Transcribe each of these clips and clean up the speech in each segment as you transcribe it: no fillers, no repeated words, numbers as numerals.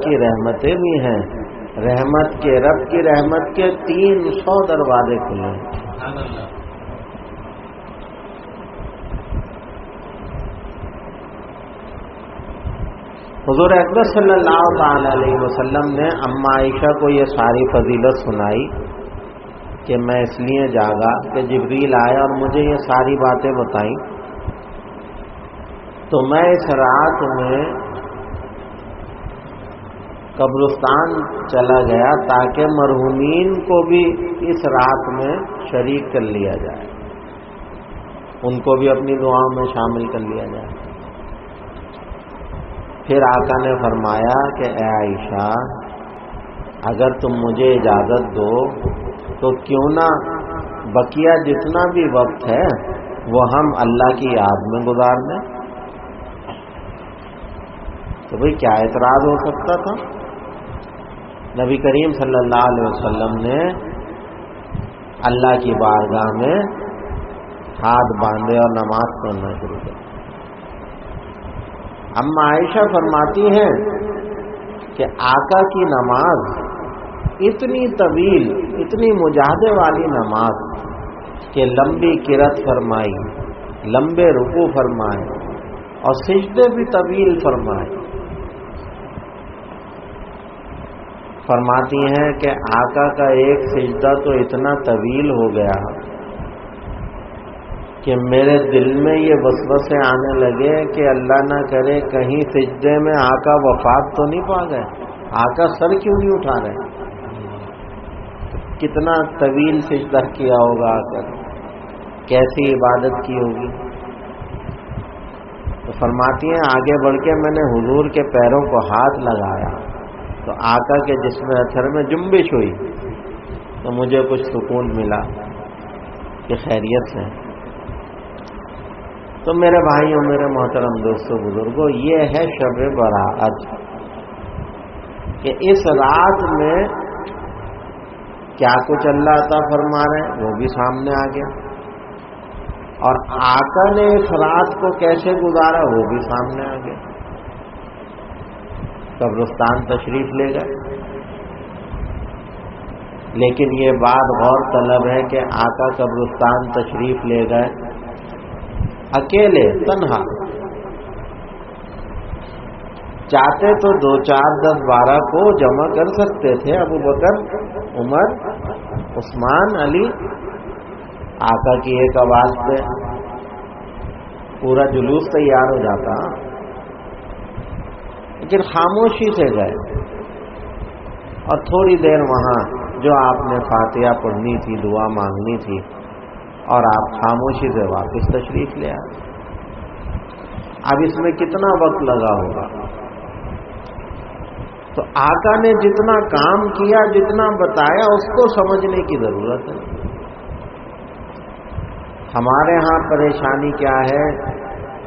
کی رحمتیں بھی ہیں، رحمت کے رب کی رحمت کے 300 دروازے کھلے ہیں۔ حضور اکبر صلی اللہ تعالی علیہ وسلم نے اما عائشہ کو یہ ساری فضیلت سنائی کہ میں اس لیے جاگا کہ جبریل آیا اور مجھے یہ ساری باتیں بتائیں، تو میں اس رات میں قبرستان چلا گیا تاکہ مرحومین کو بھی اس رات میں شریک کر لیا جائے، ان کو بھی اپنی دعاؤں میں شامل کر لیا جائے۔ پھر آقا نے فرمایا کہ اے عائشہ، اگر تم مجھے اجازت دو تو کیوں نہ بقیہ جتنا بھی وقت ہے وہ ہم اللہ کی یاد میں گزار دیں۔ تو بھئی کیا اعتراض ہو سکتا تھا؟ نبی کریم صلی اللہ علیہ وسلم نے اللہ کی بارگاہ میں ہاتھ باندھے اور نماز پڑھنا شروع کر۔ اما عائشہ فرماتی ہیں کہ آقا کی نماز اتنی طویل، اتنی مجاہدے والی نماز کہ لمبی قرات فرمائی، لمبے رکوع فرمائے اور سجدے بھی طویل فرمائے۔ فرماتی ہیں کہ آقا کا ایک سجدہ تو اتنا طویل ہو گیا کہ میرے دل میں یہ وسوسے آنے لگے کہ اللہ نہ کرے کہیں سجدے میں آقا وفات تو نہیں پا گئے، آقا سر کیوں نہیں اٹھا رہے، کتنا طویل سجدہ کیا ہوگا آقا، کیسی عبادت کی ہوگی۔ تو فرماتی ہیں آگے بڑھ کے میں نے حضور کے پیروں کو ہاتھ لگایا تو آقا کے جسم اثر میں جنبش ہوئی، تو مجھے کچھ سکون ملا کہ خیریت سے۔ تو میرے بھائیوں، میرے محترم دوستوں، بزرگوں، یہ ہے شب برأت کہ اس رات میں کیا کچھ اللہ عطا فرما رہے ہیں وہ بھی سامنے آ گیا، اور آقا نے اس رات کو کیسے گزارا وہ بھی سامنے آ گیا۔ قبرستان تشریف لے گئے، لیکن یہ بات غور طلب ہے کہ آقا قبرستان تشریف لے گئے اکیلے، تنہا، چاہتے تو 2 4 10 12 کو جمع کر سکتے تھے، ابو بکر، عمر، عثمان، علی، آقا کی ایک آواز پہ پورا جلوس تیار ہو جاتا، لیکن خاموشی سے گئے اور تھوڑی دیر وہاں جو آپ نے فاتحہ پڑھنی تھی، دعا مانگنی تھی، اور آپ خاموشی سے واپس تشریف لے آئے۔ اب اس میں کتنا وقت لگا ہوگا؟ تو آقا نے جتنا کام کیا، جتنا بتایا، اس کو سمجھنے کی ضرورت ہے۔ ہمارے ہاں پریشانی کیا ہے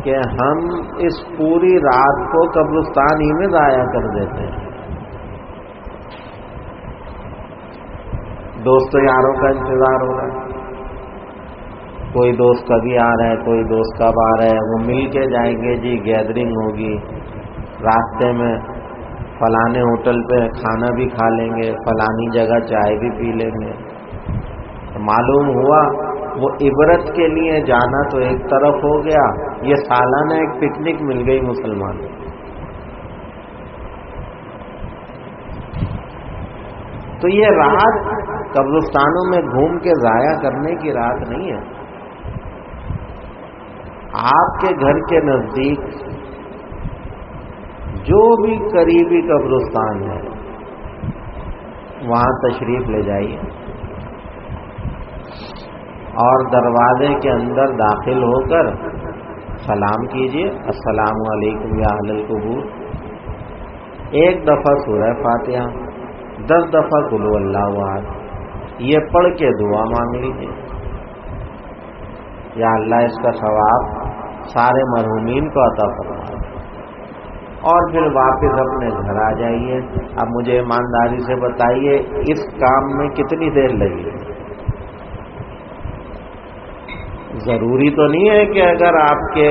کہ ہم اس پوری رات کو قبرستان ہی میں ضائع کر دیتے ہیں، دوستوں یاروں کا انتظار ہو رہا ہے، کوئی دوست کبھی آ رہا ہے، کوئی دوست کب آ رہا ہے، وہ مل کے جائیں گے، جی گیدرنگ ہوگی، راستے میں فلانے ہوٹل پہ کھانا بھی کھا لیں گے، فلانی جگہ چائے بھی پی لیں گے۔ معلوم ہوا وہ عبرت کے لیے جانا تو ایک طرف ہو گیا، یہ سالانہ ایک پکنک مل گئی مسلمان۔ تو یہ رات قبرستانوں میں گھوم کے ضائع کرنے کی رات نہیں ہے۔ آپ کے گھر کے نزدیک جو بھی قریبی قبرستان ہے وہاں تشریف لے جائیے اور دروازے کے اندر داخل ہو کر سلام کیجیے، السلام علیکم یا اہل القبور، 1 دفعہ سورہ فاتحہ، 10 دفعہ قل هو اللہ احد، یہ پڑھ کے دعا مانگ لیجیے، یا اللہ اس کا ثواب سارے مرحومین کو عطا فرمائے، اور پھر واپس اپنے گھر آ جائیے۔ اب مجھے ایمانداری سے بتائیے اس کام میں کتنی دیر لگی؟ ضروری تو نہیں ہے کہ اگر آپ کے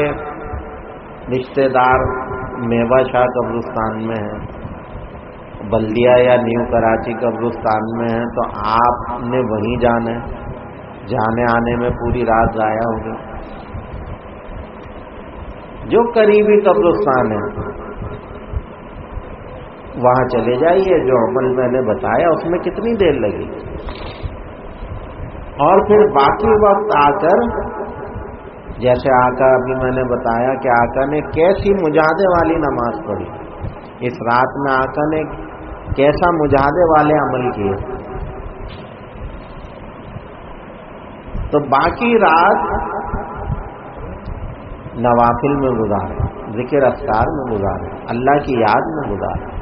رشتہ دار میوہ شاہ قبرستان میں ہیں بلدیہ یا نیو کراچی قبرستان میں ہیں تو آپ نے وہیں جانا ہے، جانے آنے میں پوری رات ضائع ہوگی۔ جو قریبی قبرستان ہے وہاں چلے جائیے، جو عمل میں نے بتایا اس میں کتنی دیر لگی، اور پھر باقی وقت آ کر جیسے آقا ابھی میں نے بتایا کہ آقا نے کیسی مجاہدے والی نماز پڑھی، اس رات میں آقا نے کیسا مجاہدے والے عمل کیے، تو باقی رات نوافل میں گزارے، ذکر اذکار میں گزارے، اللہ کی یاد میں گزارے۔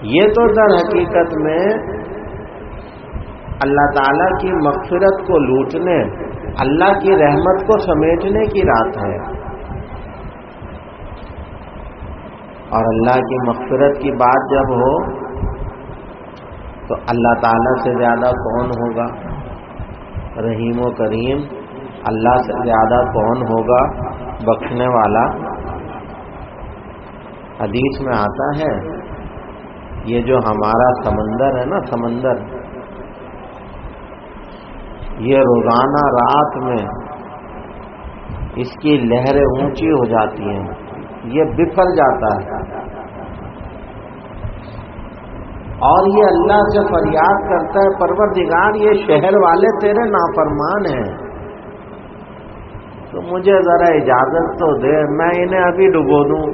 یہ تو در حقیقت میں اللہ تعالیٰ کی مغفرت کو لوٹنے، اللہ کی رحمت کو سمیٹنے کی رات ہے، اور اللہ کی مغفرت کی بات جب ہو تو اللہ تعالیٰ سے زیادہ کون ہوگا رحیم و کریم، اللہ سے زیادہ کون ہوگا بخشنے والا۔ حدیث میں آتا ہے یہ جو ہمارا سمندر ہے نا، سمندر یہ روزانہ رات میں اس کی لہریں اونچی ہو جاتی ہیں، یہ بپھر جاتا ہے، اور یہ اللہ سے فریاد کرتا ہے پروردگار یہ شہر والے تیرے نافرمان ہیں، تو مجھے ذرا اجازت تو دے میں انہیں ابھی ڈبو دوں۔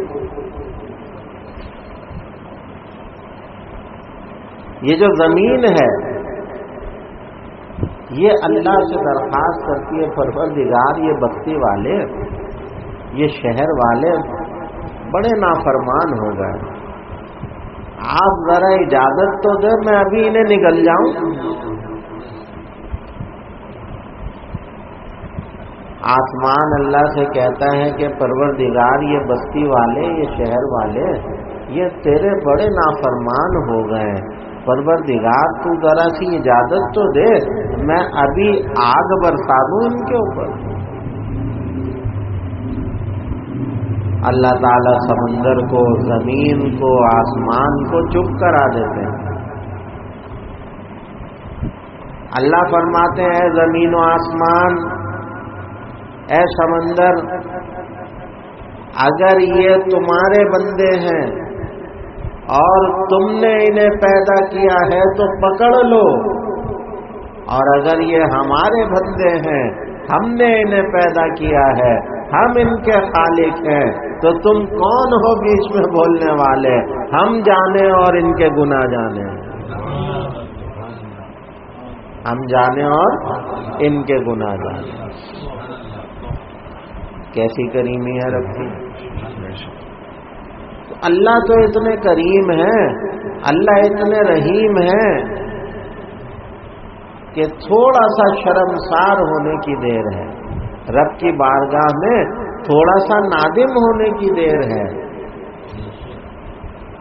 یہ جو زمین ہے یہ اللہ سے درخواست کرتی ہے پروردگار یہ بستی والے، یہ شہر والے بڑے نافرمان ہو گئے، آپ ذرا اجازت تو دے میں ابھی انہیں نگل جاؤں۔ آسمان اللہ سے کہتا ہے کہ پروردگار یہ بستی والے، یہ شہر والے یہ تیرے بڑے نافرمان ہو گئے، پروردگار تو ذرا سی اجازت تو دے میں ابھی آگ برسا دوں ان کے اوپر۔ اللہ تعالیٰ سمندر کو، زمین کو، آسمان کو چپ کرا دیتے ہیں۔ اللہ فرماتے ہیں اے زمین و آسمان، اے سمندر، اگر یہ تمہارے بندے ہیں اور تم نے انہیں پیدا کیا ہے تو پکڑ لو، اور اگر یہ ہمارے بندے ہیں ہم نے انہیں پیدا کیا ہے، ہم ان کے خالق ہیں، تو تم کون ہو بیچ میں بولنے والے، ہم جانے اور ان کے گناہ جانے، ہم جانے اور ان کے گناہ جانے۔ کیسی کریمی ہے رب کی۔ اللہ تو اتنے کریم ہیں، اللہ اتنے رحیم ہیں کہ تھوڑا سا شرمسار ہونے کی دیر ہے، رب کی بارگاہ میں تھوڑا سا نادم ہونے کی دیر ہے۔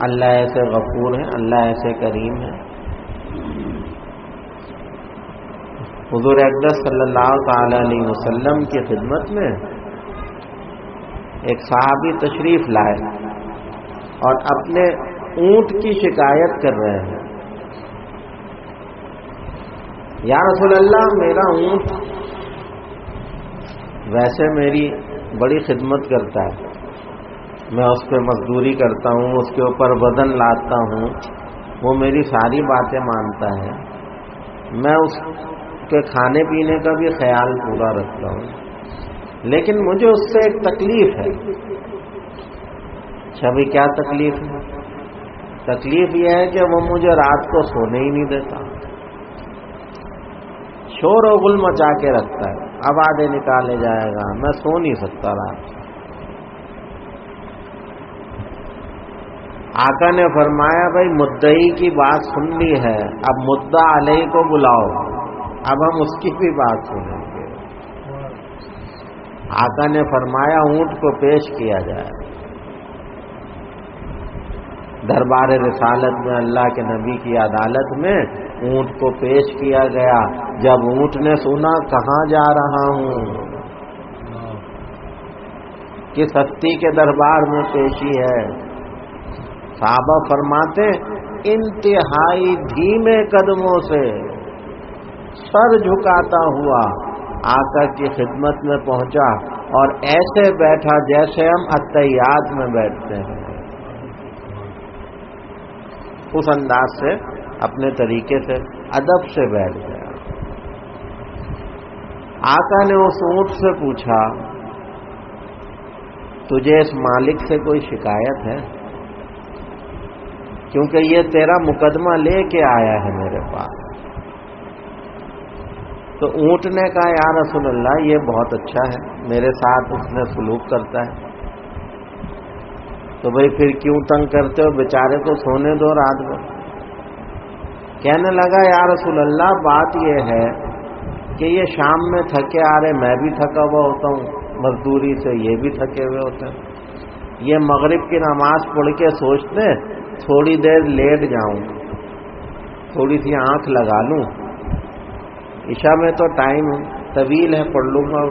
اللہ ایسے غفور ہے، اللہ ایسے کریم ہے۔ حضور اقدس صلی اللہ تعالی علیہ وسلم کی خدمت میں ایک صحابی تشریف لائے اور اپنے اونٹ کی شکایت کر رہے ہیں، یا رسول اللہ میرا اونٹ ویسے میری بڑی خدمت کرتا ہے، میں اس پہ مزدوری کرتا ہوں، اس کے اوپر وزن لاتا ہوں، وہ میری ساری باتیں مانتا ہے، میں اس کے کھانے پینے کا بھی خیال پورا رکھتا ہوں، لیکن مجھے اس سے ایک تکلیف ہے۔ اچھا بھی کیا تکلیف ہے؟ تکلیف یہ ہے کہ وہ مجھے رات کو سونے ہی نہیں دیتا، شور و غل مچا کے رکھتا ہے، آوازیں نکالے جائے گا، میں سو نہیں سکتا رات۔ آقا نے فرمایا بھائی مدعی کی بات سن لی ہے، اب مدعا علیہ کو بلاؤ، اب ہم اس کی بھی بات سنیں گے۔ آقا نے فرمایا اونٹ کو پیش کیا جائے۔ دربار رسالت میں اللہ کے نبی کی عدالت میں اونٹ کو پیش کیا گیا۔ جب اونٹ نے سنا کہاں جا رہا ہوں، کس ہستی کے دربار میں پیشی ہے، صحابہ فرماتے انتہائی دھیمے قدموں سے سر جھکاتا ہوا آقا کی خدمت میں پہنچا اور ایسے بیٹھا جیسے ہم اتحیات میں بیٹھتے ہیں، اس انداز سے اپنے طریقے سے ادب سے بیٹھ گیا۔ آقا نے اس اونٹ سے پوچھا تجھے اس مالک سے کوئی شکایت ہے؟ کیونکہ یہ تیرا مقدمہ لے کے آیا ہے میرے پاس۔ تو اونٹ نے کہا یا رسول اللہ یہ بہت اچھا ہے، میرے ساتھ اس نے سلوک کرتا ہے، تو بھئی پھر کیوں تنگ کرتے ہو، بیچارے کو سونے دو رات کو۔ کہنے لگا یا رسول اللہ بات یہ ہے کہ یہ شام میں تھکے آ رہے، میں بھی تھکا ہوا ہوتا ہوں مزدوری سے، یہ بھی تھکے ہوئے ہوتے ہیں، یہ مغرب کی نماز پڑھ کے سوچتے تھوڑی دیر لیٹ جاؤں، تھوڑی سی آنکھ لگا لوں، عشاء میں تو ٹائم طویل ہے، پڑھ لوں گا۔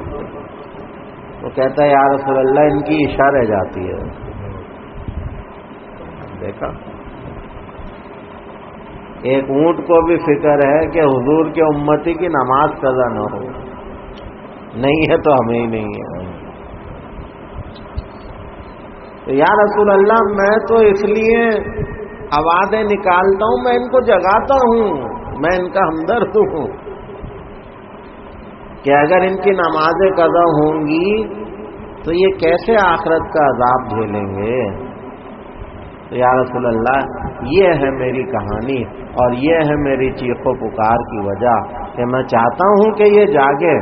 وہ کہتا ہے یا رسول اللہ ان کی عشاء رہ جاتی ہے۔ دیکھا، ایک اونٹ کو بھی فکر ہے کہ حضور کے امتی کی نماز قضا نہ ہو، نہیں ہے تو ہمیں ہی نہیں ہے۔ تو یا رسول اللہ میں تو اس لیے آوازیں نکالتا ہوں، میں ان کو جگاتا ہوں، میں ان کا ہمدرد ہوں کہ اگر ان کی نمازیں قضا ہوں گی تو یہ کیسے آخرت کا عذاب جھیلیں گے۔ تو یا رسول اللہ یہ ہے میری کہانی اور یہ ہے میری چیخ و پکار کی وجہ کہ میں چاہتا ہوں کہ یہ جاگے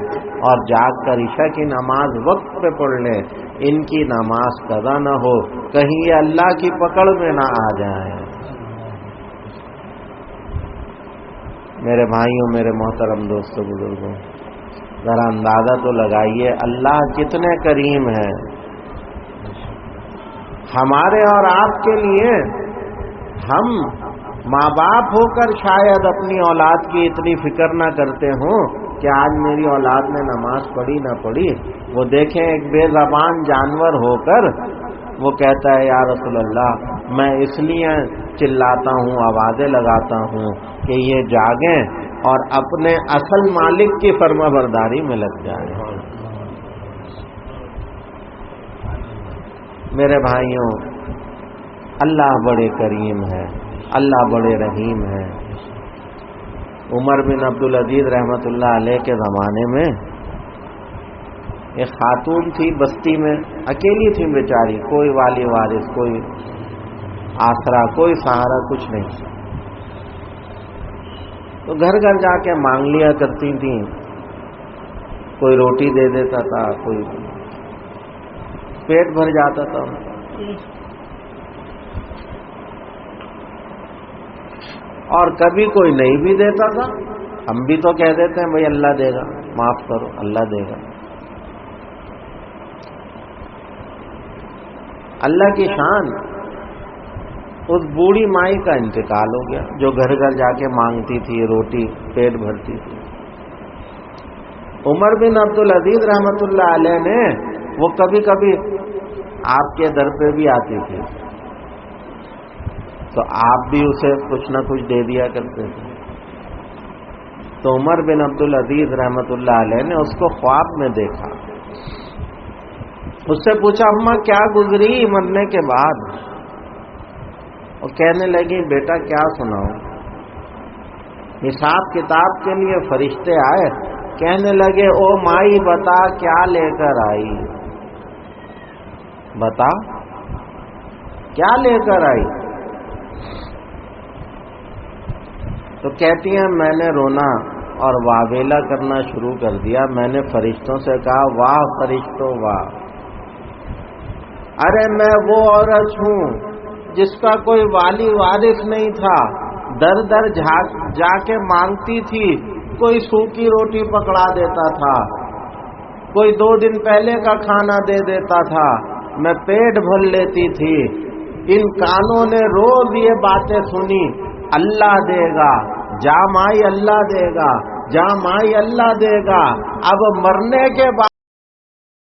اور جاگ کر عشاء کی نماز وقت پہ پڑھ لیں، ان کی نماز قضا نہ ہو، کہیں یہ اللہ کی پکڑ میں نہ آ جائیں۔ میرے بھائیوں، میرے محترم دوستوں، بزرگوں، ذرا اندازہ تو لگائیے اللہ کتنے کریم ہیں ہمارے اور آپ کے لیے۔ ہم ماں باپ ہو کر شاید اپنی اولاد کی اتنی فکر نہ کرتے ہوں کہ آج میری اولاد نے نماز پڑھی نہ پڑھی، وہ دیکھیں ایک بے زبان جانور ہو کر وہ کہتا ہے یا رسول اللہ میں اس لیے چلاتا ہوں، آوازیں لگاتا ہوں کہ یہ جاگیں اور اپنے اصل مالک کی فرما برداری میں لگ جائیں۔ میرے بھائیوں، اللہ بڑے کریم ہے، اللہ بڑے رحیم ہے۔ عمر بن عبدالعزیز رحمت اللہ علیہ کے زمانے میں ایک خاتون تھی بستی میں، اکیلی تھی بیچاری، کوئی والی وارث، کوئی آسرا، کوئی سہارا، کچھ نہیں۔ تو گھر گھر جا کے مانگ لیا کرتی تھیں، کوئی روٹی دے دیتا تھا، کوئی پیٹ بھر جاتا تھا۔ اور کبھی کوئی نہیں بھی دیتا تھا، ہم بھی تو کہہ دیتے ہیں بھئی اللہ دے گا، معاف کرو اللہ دے گا۔ اللہ کی شان، اس بوڑھی مائی کا انتقال ہو گیا جو گھر گھر جا کے مانگتی تھی روٹی، پیٹ بھرتی تھی۔ عمر بن عبدالعزیز رحمت اللہ علیہ نے وہ کبھی کبھی آپ کے در پہ بھی آتی تھی تو آپ بھی اسے کچھ نہ کچھ دے دیا کرتے تھے۔ تو عمر بن عبدالعزیز رحمت اللہ علیہ نے اس کو خواب میں دیکھا، اس سے پوچھا اماں کیا گزری مرنے کے بعد؟ اور کہنے لگی بیٹا کیا سناؤں، حساب کتاب کے لیے فرشتے آئے، کہنے لگے او مائی بتا کیا لے کر آئی، بتا کیا لے کر آئی؟ تو کہتی ہیں میں نے رونا اور واویلا کرنا شروع کر دیا۔ میں نے فرشتوں سے کہا واہ فرشتوں واہ، ارے میں وہ عورت ہوں جس کا کوئی والی وارث نہیں تھا، در در جا کے مانگتی تھی، کوئی سوکھی روٹی پکڑا دیتا تھا، کوئی 2 دن پہلے کا کھانا دے دیتا تھا، میں پیٹ بھر لیتی تھی۔ ان کانوں نے روز یہ باتیں سنی، اللہ دے گا، جا مائی اللہ دے گا، جا مائی اللہ دے گا۔ اب مرنے کے